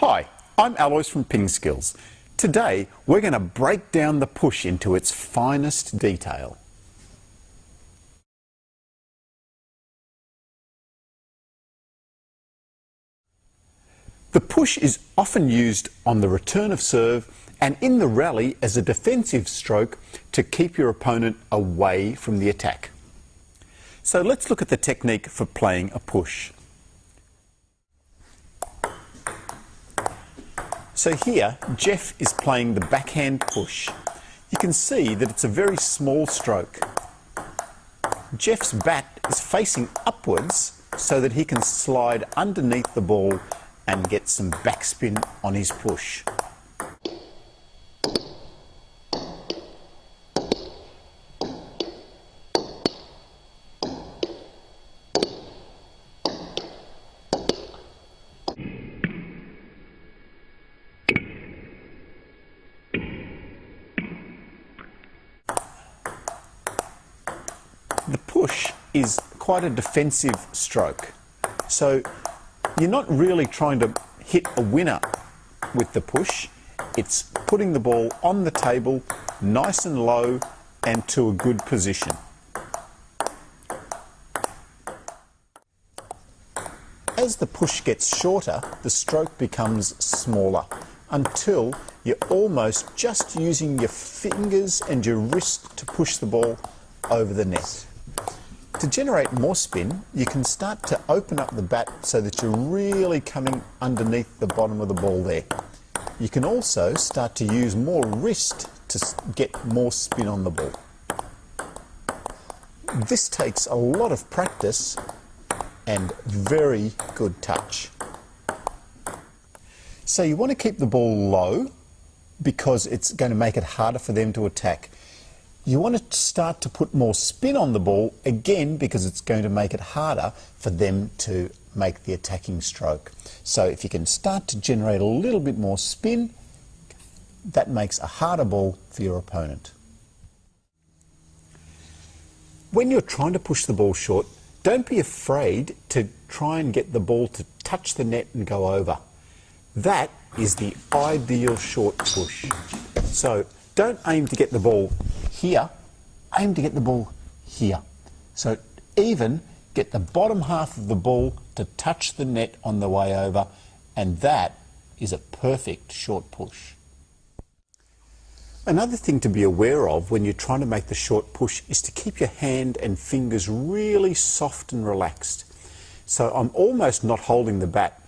Hi, I'm Alois from Ping Skills. Today we're going to break down the push into its finest detail. The push is often used on the return of serve and in the rally as a defensive stroke to keep your opponent away from the attack. So let's look at the technique for playing a push. So here, Jeff is playing the backhand push. You can see that it's a very small stroke. Jeff's bat is facing upwards so that he can slide underneath the ball and get some backspin on his push. The push is quite a defensive stroke, so you're not really trying to hit a winner with the push. It's putting the ball on the table nice and low and to a good position. As the push gets shorter, the stroke becomes smaller until you're almost just using your fingers and your wrist to push the ball over the net. To generate more spin, you can start to open up the bat so that you're really coming underneath the bottom of the ball there. You can also start to use more wrist to get more spin on the ball. This takes a lot of practice and very good touch. So you want to keep the ball low because it's going to make it harder for them to attack. You want to start to put more spin on the ball, again, because it's going to make it harder for them to make the attacking stroke. So if you can start to generate a little bit more spin, that makes a harder ball for your opponent. When you're trying to push the ball short, don't be afraid to try and get the ball to touch the net and go over. That is the ideal short push. So don't aim to get the ball here, aim to get the ball here. So even get the bottom half of the ball to touch the net on the way over, and that is a perfect short push. Another thing to be aware of when you're trying to make the short push is to keep your hand and fingers really soft and relaxed. So I'm almost not holding the bat.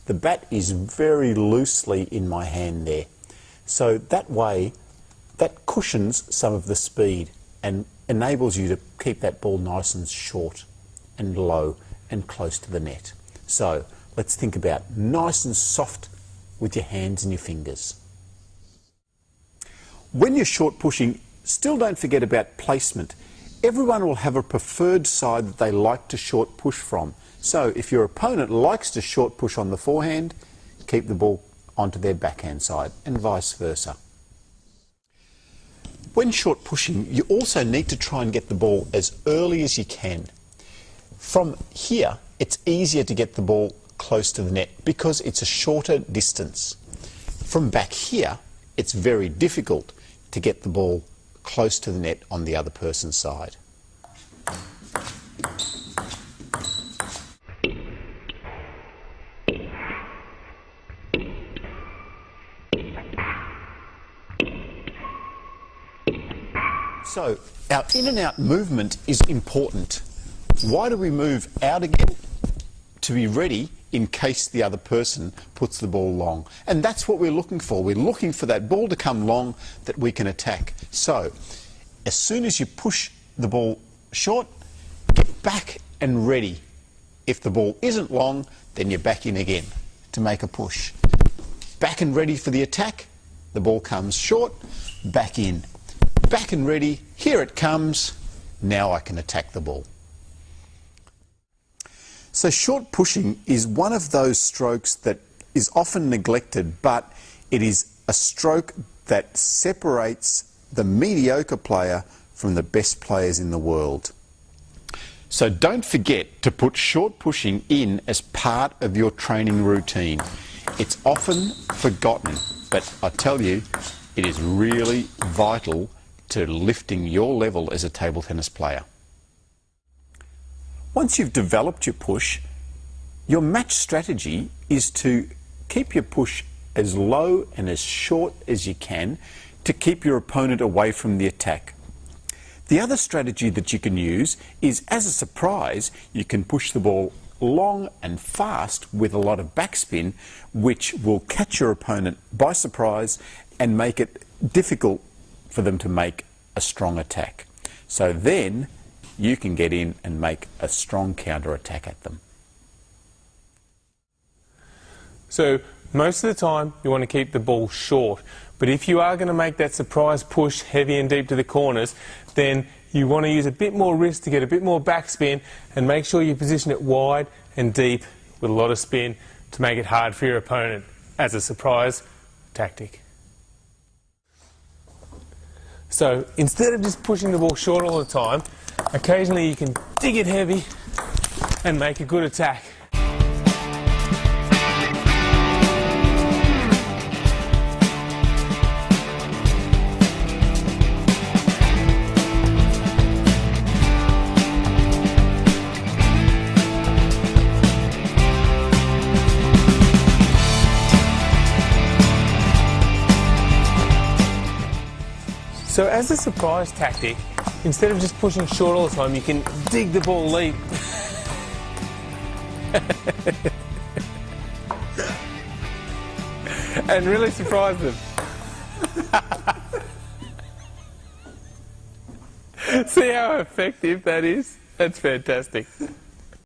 The bat is very loosely in my hand there. So that way, that cushions some of the speed and enables you to keep that ball nice and short and low and close to the net. So let's think about nice and soft with your hands and your fingers. When you're short pushing, still don't forget about placement. Everyone will have a preferred side that they like to short push from. So if your opponent likes to short push on the forehand, keep the ball onto their backhand side and vice versa. When short pushing, you also need to try and get the ball as early as you can. From here, it's easier to get the ball close to the net because it's a shorter distance. From back here, it's very difficult to get the ball close to the net on the other person's side. So our in and out movement is important. Why do we move out again? To be ready in case the other person puts the ball long. And that's what we're looking for. We're looking for that ball to come long that we can attack. So as soon as you push the ball short, get back and ready. If the ball isn't long, then you're back in again to make a push. Back and ready for the attack. The ball comes short, back in. Back and ready, here it comes, now I can attack the ball. So short pushing is one of those strokes that is often neglected, but it is a stroke that separates the mediocre player from the best players in the world. So don't forget to put short pushing in as part of your training routine. It's often forgotten, but I tell you, it is really vital to lifting your level as a table tennis player. Once you've developed your push, your match strategy is to keep your push as low and as short as you can to keep your opponent away from the attack. The other strategy that you can use is, as a surprise, you can push the ball long and fast with a lot of backspin, which will catch your opponent by surprise and make it difficult for them to make a strong attack. So then you can get in and make a strong counter attack at them. So most of the time you want to keep the ball short, but if you are going to make that surprise push heavy and deep to the corners, then you want to use a bit more wrist to get a bit more backspin, and make sure you position it wide and deep with a lot of spin to make it hard for your opponent as a surprise tactic. So instead of just pushing the ball short all the time, occasionally you can dig it heavy and make a good attack. So as a surprise tactic, instead of just pushing short all the time, you can dig the ball deep. And really surprise them. See how effective that is? That's fantastic.